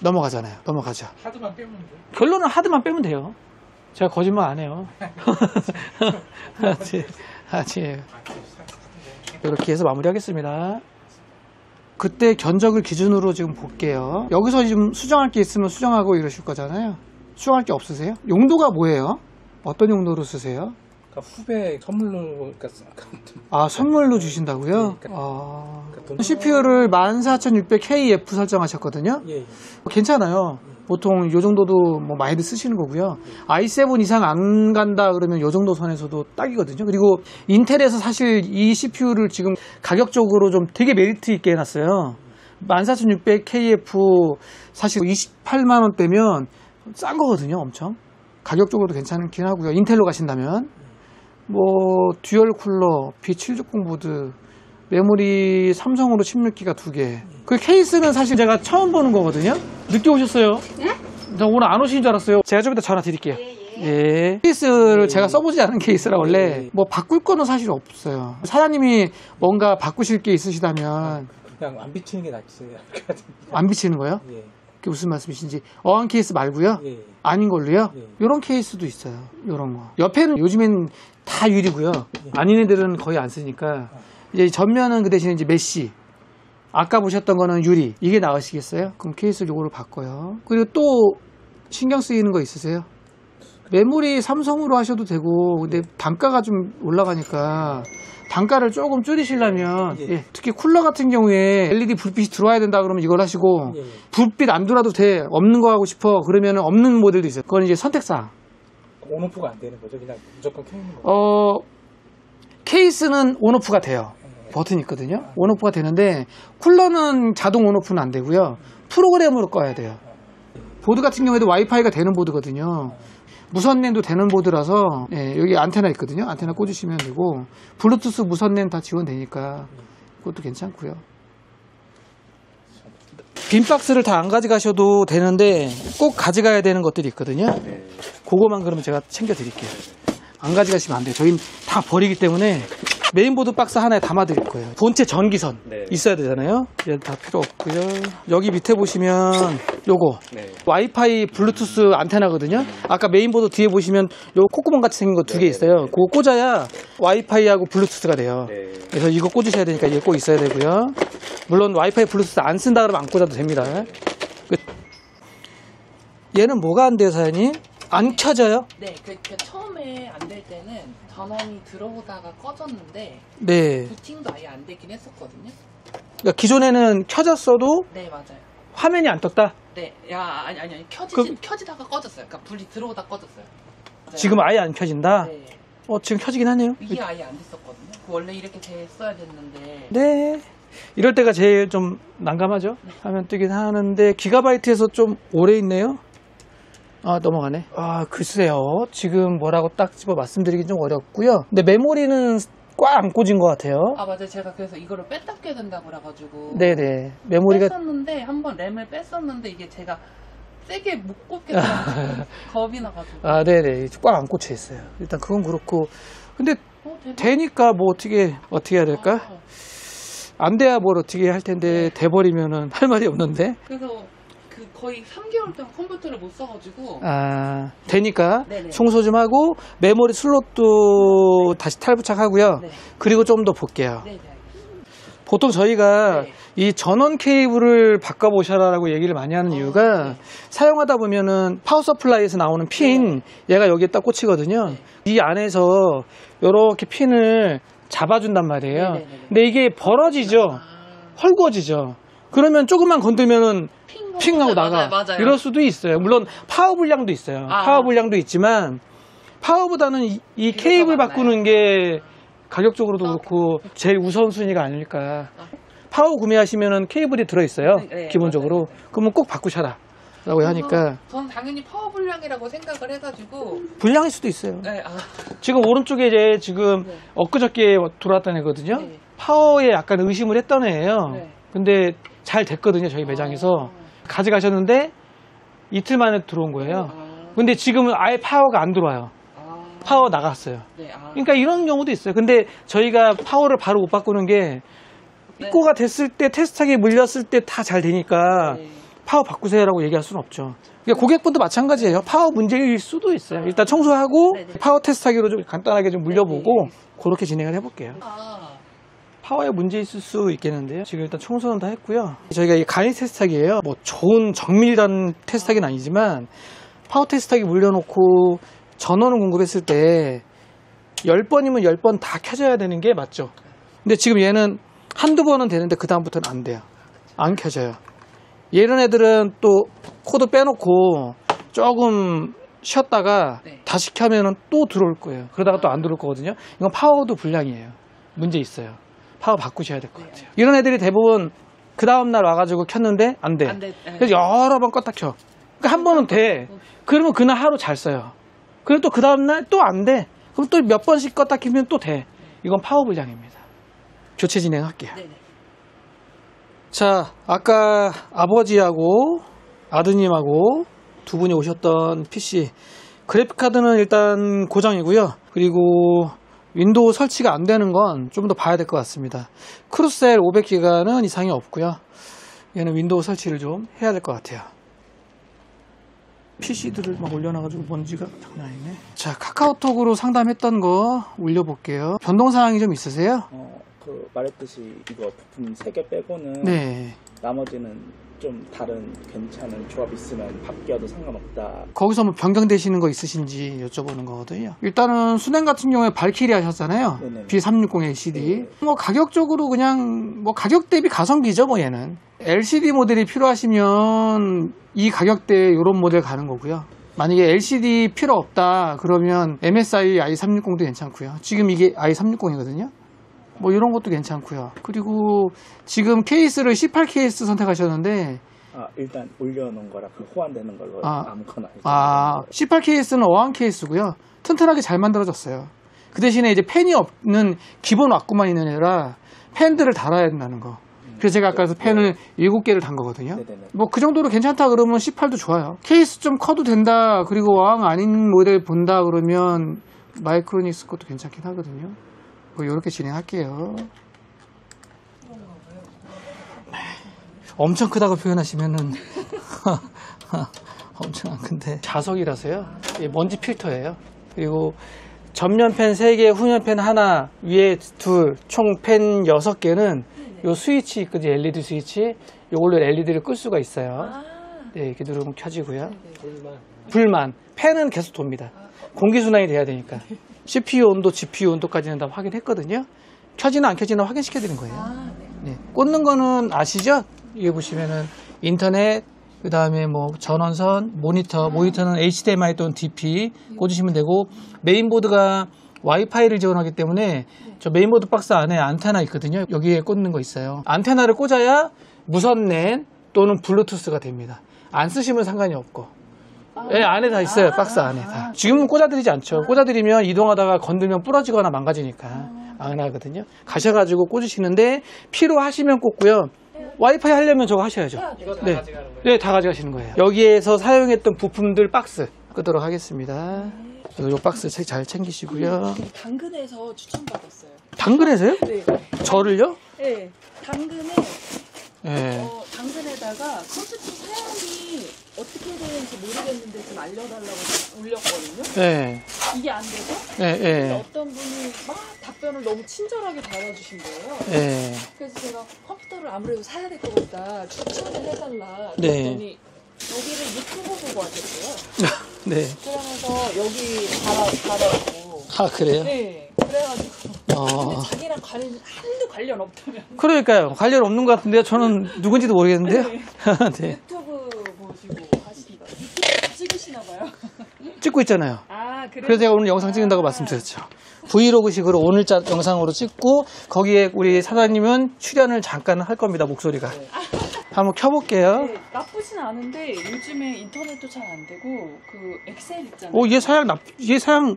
넘어가잖아요. 넘어가죠. 하드만 빼면 돼. 결론은 하드만 빼면 돼요. 제가 거짓말 안 해요. 아직 이렇게 해서 마무리하겠습니다. 그때 견적을 기준으로 지금 볼게요. 여기서 지금 수정할 게 있으면 수정하고 이러실 거잖아요. 수정할 게 없으세요? 용도가 뭐예요? 어떤 용도로 쓰세요? 그러니까 후배 선물로 그러니까 아, 선물로 주신다고요? CPU를 14600KF 설정하셨거든요. 예, 예. 괜찮아요. 보통 요 정도도 뭐 많이들 쓰시는 거고요. i7 이상 안 간다 그러면 요 정도 선에서도 딱이거든요. 그리고 인텔에서 사실 이 CPU를 지금 가격적으로 좀 되게 메리트 있게 해놨어요. 14600KF 사실 28만 원대면 싼 거거든요. 엄청. 가격적으로도 괜찮긴 하고요. 인텔로 가신다면. 뭐 듀얼 쿨러, B760 보드, 메모리 삼성으로 16기가 2개. 그 케이스는 사실 제가 처음 보는 거거든요. 늦게 오셨어요. 네? 저 오늘 안 오신 줄 알았어요. 제가 좀 이따 전화 드릴게요. 예. 케이스를 제가 써보지 않은 케이스라 원래 뭐 바꿀 거는 사실 없어요. 사장님이 뭔가 바꾸실 게 있으시다면 그냥 안 비치는 게 낫지. 안 비치는 거요? 예. 그게 무슨 말씀이신지. 어한 케이스 말고요? 예. 아닌 걸로요? 예. 요런 케이스도 있어요. 요런 거. 옆에는 요즘엔 다 유리고요. 아닌 애들은 거의 안 쓰니까. 이제 전면은 그 대신에 이제 메쉬. 아까 보셨던 거는 유리. 이게 나으시겠어요? 그럼 케이스를 요거로 바꿔요. 그리고 또 신경 쓰이는 거 있으세요? 메모리 삼성으로 하셔도 되고, 근데 단가가 좀 올라가니까 단가를 조금 줄이시려면, 예, 특히 쿨러 같은 경우에 LED 불빛이 들어와야 된다 그러면 이걸 하시고, 예. 불빛 안 들어와도 돼. 없는 거 하고 싶어. 그러면 없는 모델도 있어요. 그건 이제 선택사항. 온오프가 안 되는 거죠. 그냥 무조건 켜 있는 거. 케이스는 온오프가 돼요. 버튼이 있거든요. 온오프가 되는데, 쿨러는 자동 온오프는 안 되고요. 프로그램으로 꺼야 돼요. 보드 같은 경우에도 와이파이가 되는 보드거든요. 무선랜도 되는 보드라서, 예, 여기 안테나 있거든요. 안테나 꽂으시면 되고, 블루투스 무선랜 다 지원되니까 그것도 괜찮고요. 빈 박스를 다 안 가져가셔도 되는데 꼭 가져가야 되는 것들이 있거든요. 그거만 그러면 제가 챙겨 드릴게요. 안 가져가시면 안 돼요. 저희는 다 버리기 때문에 메인보드 박스 하나에 담아 드릴 거예요. 본체 전기선 있어야 되잖아요. 얘는 다 필요 없고요. 여기 밑에 보시면 요거 와이파이 블루투스 안테나거든요. 아까 메인보드 뒤에 보시면 요 콧구멍 같이 생긴 거 2개 있어요. 그거 꽂아야 와이파이하고 블루투스가 돼요. 그래서 이거 꽂으셔야 되니까 이게 꼭 있어야 되고요. 물론 와이파이 블루투스 안 쓴다 그러면 안 꽂아도 됩니다. 얘는 뭐가 안 돼요, 사장님? 안 켜져요? 네, 처음에 안 될 때는 전원이 들어오다가 꺼졌는데 네. 부팅도 아예 안 되긴 했었거든요. 그러니까 기존에는 켜졌어도 네, 맞아요. 화면이 안 떴다? 네, 아니 켜지다가 꺼졌어요. 그러니까 불이 들어오다 꺼졌어요. 맞아요. 지금 아예 안 켜진다? 네, 지금 켜지긴 하네요. 이게 아예 안 됐었거든요. 원래 이렇게 됐어야 됐는데. 네. 이럴 때가 제일 좀 난감하죠? 화면 뜨긴 하는데 기가바이트에서 좀 오래 있네요. 넘어가네. 글쎄요. 지금 뭐라고 딱 집어 말씀드리긴 좀 어렵고요. 근데 메모리는 꽉 안 꽂은 것 같아요. 맞아요. 제가 그래서 이거를 뺐다 껴야 된다고 그래가지고. 네네. 메모리가. 뺐었는데, 한번 램을 뺐었는데, 이게 제가 세게 못 꽂겠더라고요. 겁이 나가지고. 네네. 꽉 안 꽂혀 있어요. 일단 그건 그렇고. 근데 되니까 뭐 어떻게 해야 될까? 안 돼야 뭘 어떻게 할 텐데, 돼버리면은 할 말이 없는데. 그래서 거의 3개월 동안 컴퓨터를 못 써가지고. 되니까 네네. 청소 좀 하고 메모리 슬롯도 다시 탈부착하고요. 네. 그리고 좀 더 볼게요. 네네. 보통 저희가 네. 이 전원 케이블을 바꿔보셔라라고 얘기를 많이 하는 이유가 네. 사용하다 보면은 파워 서플라이에서 나오는 핀 얘가 여기에 딱 꽂히거든요. 네. 이 안에서 이렇게 핀을 잡아준단 말이에요. 네네네. 근데 이게 벌어지죠. 헐거워지죠. 그러면 조금만 건들면은 핑하고 나가. 맞아요. 이럴 수도 있어요. 물론 파워 불량도 있어요. 파워 불량도 있지만 파워보다는 이 케이블 바꾸는 게 가격적으로도 그렇고 제일 우선순위가 아닐까. 파워 구매하시면은 케이블이 들어있어요. 네, 기본적으로. 맞아요. 그러면 꼭 바꾸셔라 라고 하니까. 저는 당연히 파워 불량이라고 생각을 해가지고. 불량일 수도 있어요. 네, 지금 오른쪽에 이제 지금 네. 엊그저께 들어왔던 애거든요. 네. 파워에 약간 의심을 했던 애예요. 네. 근데 잘 됐거든요. 저희 매장에서. 가져가셨는데 이틀 만에 들어온 거예요. 근데 지금은 아예 파워가 안 들어와요. 파워 나갔어요. 네, 그러니까 이런 경우도 있어요. 근데 저희가 파워를 바로 못 바꾸는 게 입고가 됐을 때 테스트하게 물렸을 때 다 잘 되니까 네. 파워 바꾸세요라고 얘기할 수는 없죠. 그러니까 고객분도 마찬가지예요. 파워 문제일 수도 있어요. 일단 청소하고 네네. 파워 테스트하기로 좀 간단하게 좀 물려보고 그렇게 진행을 해볼게요. 파워에 문제 있을 수 있겠는데요. 지금 일단 청소는 다 했고요. 저희가 이 간이 테스트하기예요. 뭐 좋은 정밀한 테스트하기는 아니지만 파워 테스트하기 물려놓고 전원을 공급했을 때 10번이면 10번 다 켜져야 되는 게 맞죠. 근데 지금 얘는 한두 번은 되는데 그 다음부터는 안 돼요. 안 켜져요. 이런 애들은 또 코드 빼놓고 조금 쉬었다가 다시 켜면은 또 들어올 거예요. 그러다가 또 안 들어올 거거든요. 이건 파워도 불량이에요. 문제 있어요. 파워 바꾸셔야 될 것 같아요. 이런 애들이 대부분 그 다음날 와가지고 켰는데 안 돼. 그래서 여러 번 껐다 켜. 그러니까 한 번은 돼. 그러면 그날 하루 잘 써요. 그리고 또 그 다음날 또 안 돼. 그럼 또 몇 번씩 껐다 켜면 또 돼. 이건 파워 불량입니다. 교체 진행할게요. 네네. 자, 아까 아버지하고 아드님하고 두 분이 오셨던 PC 그래픽카드는 일단 고장이고요. 그리고 윈도우 설치가 안 되는 건 좀 더 봐야 될 것 같습니다. 크루셀 500기가는 이상이 없고요. 얘는 윈도우 설치를 좀 해야 될 것 같아요. PC들을 막 올려놔가지고 먼지가 장난 아니네. 자, 카카오톡으로 상담했던 거 올려볼게요. 변동사항이 좀 있으세요? 말했듯이 이거 부품 3개 빼고는 네. 나머지는 좀 다른 괜찮은 조합 있으면 바뀌어도 상관없다. 거기서 뭐 변경되시는 거 있으신지 여쭤보는 거거든요. 일단은 순행 같은 경우에 발키리 하셨잖아요. 네네. B360 LCD. 네. 뭐 가격적으로 그냥 뭐 가격 대비 가성비죠, 뭐 얘는. LCD 모델이 필요하시면 이 가격대에 이런 모델 가는 거고요. 만약에 LCD 필요 없다 그러면 MSI i360도 괜찮고요. 지금 이게 i360이거든요. 뭐 이런 것도 괜찮고요. 그리고 지금 케이스를 C8 케이스 선택하셨는데 일단 올려놓은 거라 그 호환되는 걸로 아무거나. C8 케이스는 어항 케이스고요. 튼튼하게 잘 만들어졌어요. 그 대신에 이제 팬이 없는 기본 왁구만 있는 애라 팬들을 달아야 된다는 거. 그래서 제가 아까 팬을 7개를 단 거거든요. 뭐 그 정도로 괜찮다 그러면 C8도 좋아요. 케이스 좀 커도 된다. 그리고 어항 아닌 모델 본다 그러면 마이크로닉스 것도 괜찮긴 하거든요. 뭐 이렇게 진행할게요. 엄청 크다고 표현하시면은 엄청 안 큰데 자석이라서요. 먼지 필터예요. 그리고 전면 팬 3개, 후면 팬 하나, 위에 둘, 총 팬 6개는 요 스위치 있거든요. LED 스위치. 요걸로 LED를 끌 수가 있어요. 네, 이렇게 누르면 켜지고요. 불만. 팬은 계속 돕니다. 공기순환이 돼야 되니까. CPU 온도, GPU 온도까지는 다 확인했거든요. 켜지나 안 켜지나 확인시켜 드린 거예요. 네. 꽂는 거는 아시죠? 여기 보시면은 인터넷, 그 다음에 뭐 전원선, 모니터는 HDMI 또는 DP 꽂으시면 되고, 메인보드가 와이파이를 지원하기 때문에 저 메인보드 박스 안에 안테나 있거든요. 여기에 꽂는 거 있어요. 안테나를 꽂아야 무선랜 또는 블루투스가 됩니다. 안 쓰시면 상관이 없고. 네, 안에 다 있어요. 박스 안에 다. 지금은 꽂아드리지 않죠. 꽂아드리면 이동하다가 건들면 부러지거나 망가지니까 안 하거든요. 가셔가지고 꽂으시는데 필요하시면 꽂고요. 와이파이 하려면 저거 하셔야죠. 네, 네, 다 가져가시는 거예요. 여기에서 사용했던 부품들 박스 끄도록 하겠습니다. 요 박스 잘 챙기시고요. 당근에서 추천받았어요. 당근에서요? 네. 저를요? 네. 당근에 네. 당근에다가 컴퓨터 사양이 어떻게 되는지 모르겠는데 좀 알려달라고 올렸거든요. 네. 이게 안 돼서 네, 근데 네. 어떤 분이 막 답변을 너무 친절하게 달아주신 거예요. 네. 그래서 제가 컴퓨터를 아무래도 사야 될 것 같다 추천을 해달라 네. 그랬더니 여기를 유튜브 보고 하셨어요. 네. 그러면서 여기 달아고 아, 그래요? 네. 그래가지고 근데 자기랑 한도 관련 없다면 그러니까요. 관련 없는 것 같은데요. 저는 누군지도 모르겠는데요. 네. 유튜브 보시고 하신다. 유튜브 찍으시나 봐요. 찍고 있잖아요. 아, 그래서 제가 오늘 영상 찍는다고 말씀드렸죠. 브이로그식으로 오늘자 영상으로 찍고 거기에 우리 사장님은 출연을 잠깐 할 겁니다. 목소리가. 한번 켜볼게요. 네, 나쁘진 않은데 요즘에 인터넷도 잘 안 되고 그 엑셀 있잖아요. 오, 얘 사양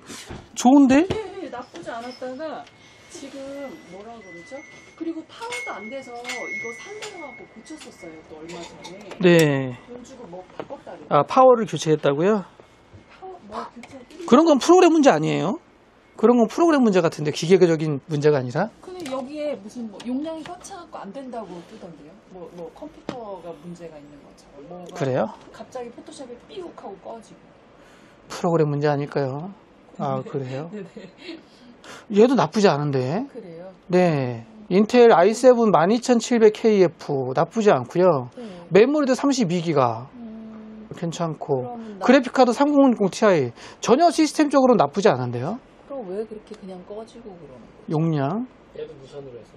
좋은데? 네, 나쁘지 않았다가 지금 뭐라 그러죠? 그리고 파워도 안 돼서 이거 산다고 하고 고쳤었어요. 또 얼마 전에. 네. 돈 주고 뭐 바꿨다 그래요. 아, 파워를 교체했다고요? 파워 뭐 교체. 그런 건 프로그램 문제 아니에요? 그런 건 프로그램 문제 같은데 기계적인 문제가 아니라? 근데 여기에 무슨 뭐 용량이 꽉 차갖고 안 된다고 뜨던데요? 뭐 컴퓨터가 문제가 있는 것처럼. 뭐가 그래요? 갑자기 포토샵이 삐욱 하고 꺼지고. 프로그램 문제 아닐까요? 아, 그래요? 네네. 얘도 나쁘지 않은데. 그래요? 네. 인텔 i7 12700KF 나쁘지 않고요. 네. 메모리도 32기가 괜찮고. 그럼 그래픽카드 3060 Ti 전혀 시스템적으로는 나쁘지 않은데요. 그럼 왜 그렇게 그냥 꺼지고 그러는 거예요? 용량. 얘도 무선으로 해서.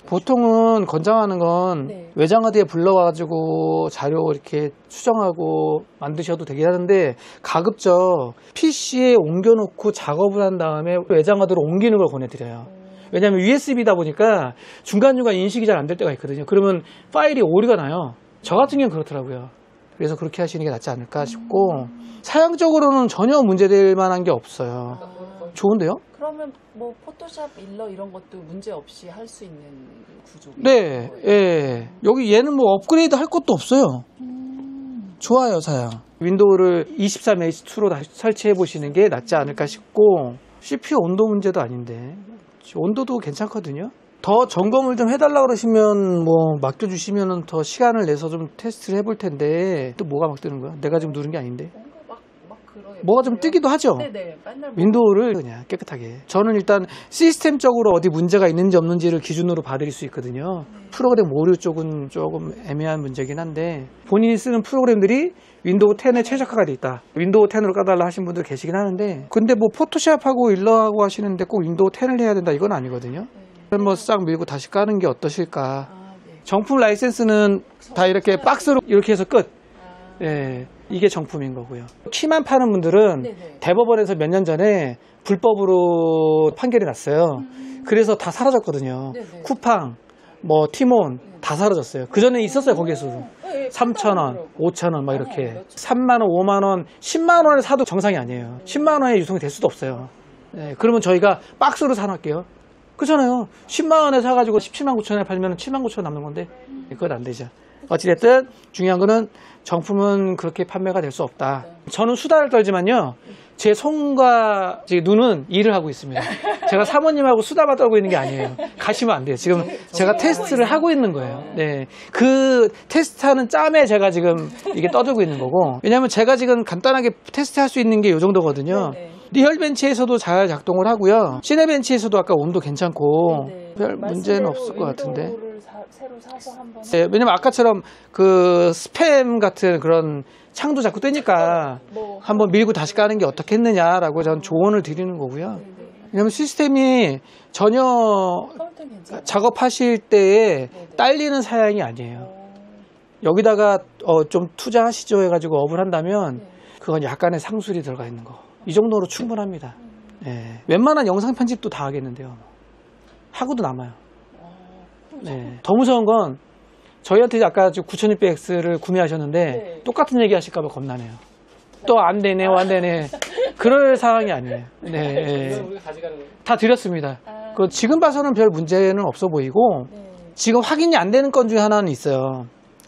보통은 권장하는 건 네. 외장하드에 불러와가지고 자료 이렇게 수정하고 만드셔도 되긴 하는데 가급적 PC에 옮겨놓고 작업을 한 다음에 외장하드로 옮기는 걸 권해드려요. 왜냐하면 USB다 보니까 중간중간 인식이 잘 안 될 때가 있거든요. 그러면 파일이 오류가 나요. 저 같은 경우는 그렇더라고요. 그래서 그렇게 하시는 게 낫지 않을까 싶고 사양적으로는 전혀 문제될 만한 게 없어요. 좋은데요? 그러면 뭐 포토샵, 일러 이런 것도 문제 없이 할 수 있는 구조. 네, 예. 여기 얘는 뭐 업그레이드 할 것도 없어요. 좋아요, 사양. 윈도우를 23H2로 설치해 보시는 게 낫지 않을까 싶고, CPU 온도 문제도 아닌데, 온도도 괜찮거든요. 더 점검을 좀 해달라고 그러시면, 뭐, 맡겨주시면 더 시간을 내서 좀 테스트를 해볼 텐데, 또 뭐가 막 뜨는 거야? 내가 지금 누른 게 아닌데. 막 그러요. 뭐가 좀 뜨기도 하죠? 네네. 맨날 윈도우를 그냥 깨끗하게. 저는 일단 시스템적으로 어디 문제가 있는지 없는지를 기준으로 봐드릴 수 있거든요. 프로그램 오류 쪽은 조금 애매한 문제긴 한데 본인이 쓰는 프로그램들이 윈도우 10에 최적화가 돼 있다. 윈도우 10으로 까달라 하신 분들 계시긴 하는데 근데 뭐 포토샵하고 일러하고 하시는데 꼭 윈도우 10을 해야 된다 이건 아니거든요. 한번 싹 밀고 다시 까는 게 어떠실까. 정품 라이센스는 다 이렇게 박스로 이렇게 해서 끝. 예, 이게 정품인 거고요. 키만 파는 분들은 네네. 대법원에서 몇 년 전에 불법으로 판결이 났어요. 그래서 다 사라졌거든요. 네네. 쿠팡, 뭐 티몬 다 사라졌어요. 그 전에 있었어요 거기에서도. 3,000원, 5,000원 막 이렇게 3만 원, 5만 원, 10만 원을 사도 정상이 아니에요. 10만 원에 유통이 될 수도 없어요. 예, 그러면 저희가 박스로 사놓을게요. 그렇잖아요. 10만 원에 사가지고 17만 9천 원에 팔면 7만 9천 원 남는 건데 그건 안 되죠. 어찌됐든 중요한 거는 정품은 그렇게 판매가 될 수 없다. 저는 수다를 떨지만요. 제 손과 제 눈은 일을 하고 있습니다. 제가 사모님하고 수다만 떨고 있는 게 아니에요. 가시면 안 돼요. 지금 제가 테스트를 하고 있는 거예요. 네. 그 테스트하는 짬에 제가 지금 이게 떠들고 있는 거고. 왜냐하면 제가 지금 간단하게 테스트할 수 있는 게 이 정도거든요. 리얼벤치에서도 잘 작동을 하고요. 시네벤치에서도 아까 온도 괜찮고 별 문제는 없을 것 같은데. 새로 사서 한번. 네, 왜냐면 아까처럼 그 스팸 같은 그런 창도 자꾸 뜨니까 한번 밀고 다시 까는 게 어떻겠느냐라고 저는 조언을 드리는 거고요. 왜냐면 시스템이 전혀 작업하실 때에 딸리는 사양이 아니에요. 여기다가 좀 투자하시죠 해가지고 업을 한다면 그건 약간의 상술이 들어가 있는 거. 이 정도로 충분합니다. 네. 웬만한 영상 편집도 다 하겠는데요. 하고도 남아요. 네. 더 무서운 건 저희한테 아까 9600X를 구매하셨는데 똑같은 얘기 하실까봐 겁나네요. 또 안 되네, 안 되네. 그럴 상황이 아니에요. 네. 다 드렸습니다. 지금 봐서는 별 문제는 없어 보이고 지금 확인이 안 되는 건 중에 하나는 있어요.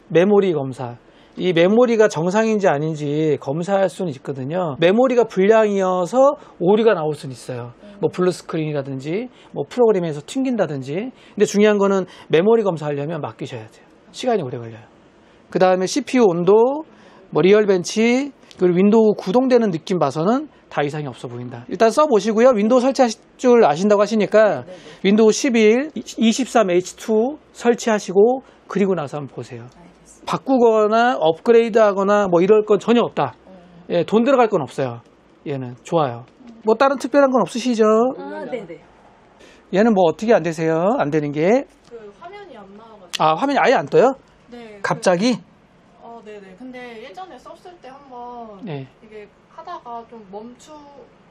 메모리 검사. 이 메모리가 정상인지 아닌지 검사할 수는 있거든요. 메모리가 불량이어서 오류가 나올 수는 있어요. 뭐 블루스크린이라든지 뭐 프로그램에서 튕긴다든지. 근데 중요한 거는 메모리 검사하려면 맡기셔야 돼요. 시간이 오래 걸려요. 그 다음에 CPU 온도, 뭐 리얼벤치, 그리고 윈도우 구동되는 느낌 봐서는 다 이상이 없어 보인다. 일단 써보시고요. 윈도우 설치하실 줄 아신다고 하시니까 윈도우 11, 23H2 설치하시고 그리고 나서 한번 보세요. 바꾸거나 업그레이드 하거나 뭐 이럴 건 전혀 없다. 예, 돈 들어갈 건 없어요. 얘는 좋아요. 뭐 다른 특별한 건 없으시죠? 네네. 얘는 뭐 어떻게 안 되세요? 안 되는 게? 그 화면이 안 나와가지고. 아, 화면이 아예 안 떠요? 네. 갑자기? 네네. 근데 예전에 썼을 때 한번 네. 이게 하다가 좀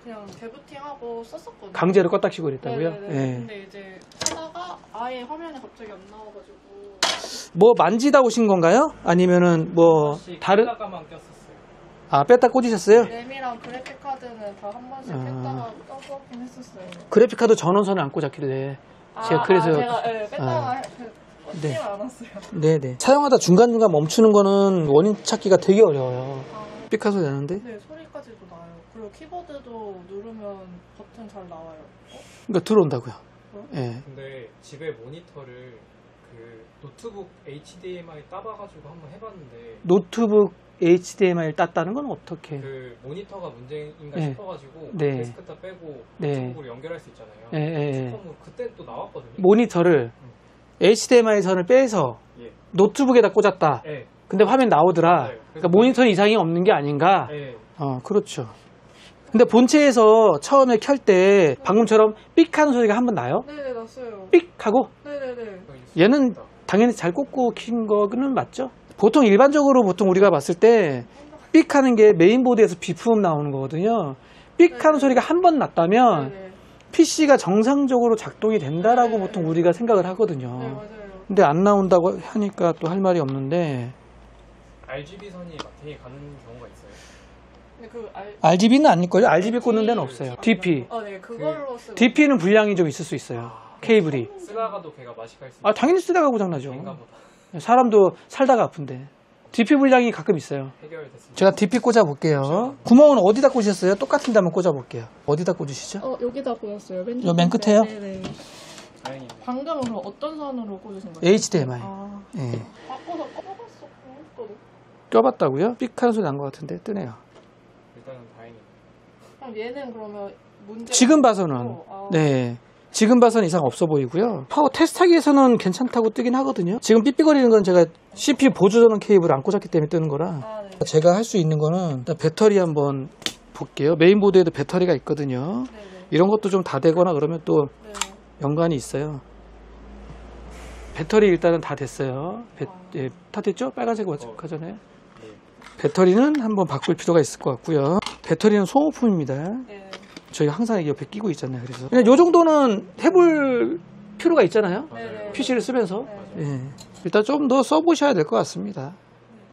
그냥 재부팅하고 썼었거든요. 강제로 껐다 키고 그랬다고요? 네네네. 예. 근데 이제 하다가 아예 화면이 갑자기 안 나와가지고. 뭐 만지다 오신 건가요? 아니면은 뭐 다른 뺐다 꽂으셨어요? 램이랑 그래픽 카드는 다 한 번씩 했다가 떠보긴 했었어요. 그래픽 카드 전원선을 안 꽂았길래 제가 그래서 제가 뺐다가 꽂지는 않았어요. 네네. 사용하다 중간중간 멈추는 거는 원인 찾기가 되게 어려워요. 삑하소 되는데. 네, 소리까지도 나요. 그리고 키보드도 누르면 버튼 잘 나와요. 그러니까 들어온다고요. 예. 근데 집에 모니터를 그 노트북 HDMI 따봐가지고 한번 해봤는데 노트북 HDMI를 땄다는 건 어떻게? 그 모니터가 문제인가 네. 싶어가지고 네. 데스크탑 빼고 네. 노트북으로 연결할 수 있잖아요. 예. 스컴으로 그때 또 나왔거든요. 모니터를 HDMI 선을 빼서 예. 노트북에다 꽂았다. 예. 근데 화면 나오더라. 맞아요. 그러니까 모니터에 이상이 없는 게 아닌가? 예. 그렇죠. 근데 본체에서 처음에 켤 때 방금처럼 삑 하는 소리가 한 번 나요? 네네, 났어요. 삑 하고? 네네네. 얘는 당연히 잘 꽂고 킨 거는 맞죠? 보통 일반적으로 우리가 봤을 때 삑 하는 게 메인보드에서 비품 나오는 거거든요. 삑 하는 소리가 한 번 났다면 네네. PC가 정상적으로 작동이 된다라고 보통 우리가 생각을 하거든요. 네, 맞아요. 근데 안 나온다고 하니까 또 할 말이 없는데 RGB 선이 마팅이 가는 경우가 있어요. 근데 그 RGB는 아닐걸요? RGB 꽂는 데는 없어요. DP. 네, 그걸로 쓰고. DP는 불량이 좀 있을 수 있어요. 케이블이. 쓰다가도 걔가 맛이 갈 수 있어. 아, 당연히 쓰다가 고장나죠. 걔인가 보다. 사람도 살다가 아픈데. DP 불량이 가끔 있어요. 해결됐습니다. 제가 DP 꽂아 볼게요. 구멍은 어디다 꽂으셨어요? 똑같은 데 한번 꽂아 볼게요. 어디다 꽂으시죠? 여기다 꽂았어요. 요 맨 끝에요? 네네. 다행이네. 방금 그럼 어떤 선으로 꽂으신 거예요? HDMI. 예. 바꿔서 꺼봤어. 껴봤다고요? 삑 하는 소리 난 것 같은데 뜨네요. 일단은 다행이네. 그럼 얘는 그러면 문제. 지금 봐서는 네. 지금 봐서는 이상 없어 보이고요. 파워 테스트하기 위해서는 괜찮다고 뜨긴 하거든요. 지금 삐삐거리는 건 제가 CPU 보조전원 케이블을 안 꽂았기 때문에 뜨는 거라. 네. 제가 할 수 있는 거는 일단 배터리 한번 볼게요. 메인보드에도 배터리가 있거든요. 네네. 이런 것도 좀 다 되거나 그러면 또 네. 연관이 있어요. 배터리 일단은 다 됐어요. 예, 다 됐죠? 빨간색 가잖아요. 배터리는 한번 바꿀 필요가 있을 것 같고요. 배터리는 소모품입니다. 네. 저희가 항상 옆에 끼고 있잖아요. 그래서 그냥 요 정도는 해볼 필요가 있잖아요. 네네. PC를 쓰면서. 네. 예. 일단 좀 더 써보셔야 될 것 같습니다.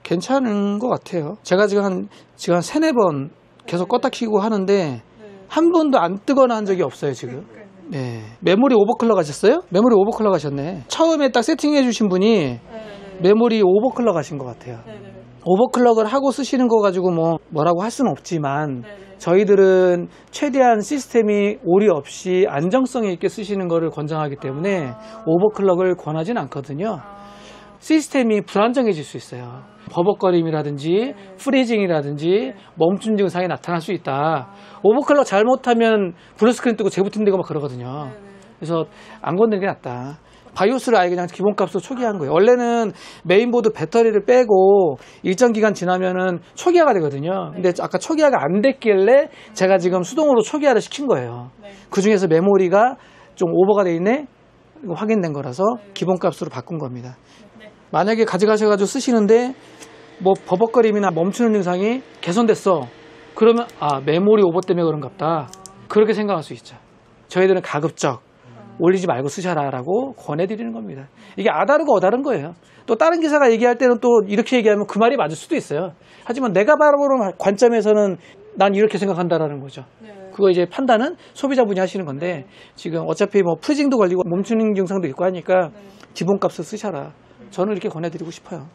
괜찮은 것 같아요. 제가 지금 한 3, 4번 계속 껐다 켜고 하는데 네. 한 번도 안 뜨거나 한 적이 없어요, 지금. 네. 메모리 오버클럭 하셨어요? 메모리 오버클럭 하셨네. 처음에 딱 세팅해 주신 분이 네네. 메모리 오버클럭 하신 것 같아요. 네네. 오버클럭을 하고 쓰시는 거 가지고 뭐라고 할 수는 없지만 네네. 저희들은 최대한 시스템이 오류 없이 안정성 있게 쓰시는 거를 권장하기 때문에 오버클럭을 권하진 않거든요. 시스템이 불안정해질 수 있어요. 버벅거림이라든지 프리징이라든지 멈춤 증상이 나타날 수 있다. 오버클럭 잘못하면 블루스크린 뜨고 재부팅되고 막 그러거든요. 그래서 안 건드리는 게 낫다. 바이오스를 아예 그냥 기본값으로 초기화한 거예요. 원래는 메인보드 배터리를 빼고 일정 기간 지나면은 초기화가 되거든요. 근데 아까 초기화가 안 됐길래 제가 지금 수동으로 초기화를 시킨 거예요. 그 중에서 메모리가 좀 오버가 돼 있네? 이거 확인된 거라서 기본값으로 바꾼 겁니다. 만약에 가져가셔가지고 쓰시는데 뭐 버벅거림이나 멈추는 증상이 개선됐어. 그러면 메모리 오버 때문에 그런갑다. 그렇게 생각할 수 있죠. 저희들은 가급적 올리지 말고 쓰셔라 라고 권해드리는 겁니다. 이게 아다르고 어다른 거예요. 또 다른 기사가 얘기할 때는 또 이렇게 얘기하면 그 말이 맞을 수도 있어요. 하지만 내가 바라보는 관점에서는 난 이렇게 생각한다라는 거죠. 그거 이제 판단은 소비자분이 하시는 건데 지금 어차피 뭐 프리징도 걸리고 멈추는 증상도 있고 하니까 기본값을 쓰셔라. 저는 이렇게 권해드리고 싶어요.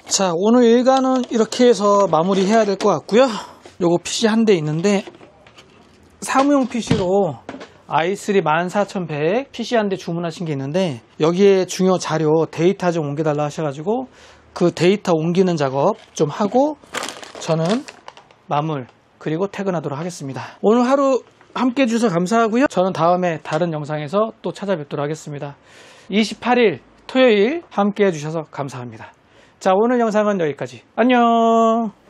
자, 오늘 일과는 이렇게 해서 마무리해야 될 것 같고요. 요거 PC 한 대 있는데 사무용 PC로 i3 14100 PC 한 대 주문하신 게 있는데 여기에 중요 자료 데이터 좀 옮겨달라 하셔가지고 그 데이터 옮기는 작업 좀 하고 저는 마물 그리고 퇴근하도록 하겠습니다. 오늘 하루 함께 해주셔서 감사하고요. 저는 다음에 다른 영상에서 또 찾아뵙도록 하겠습니다. 28일 토요일 함께 해주셔서 감사합니다. 자, 오늘 영상은 여기까지. 안녕.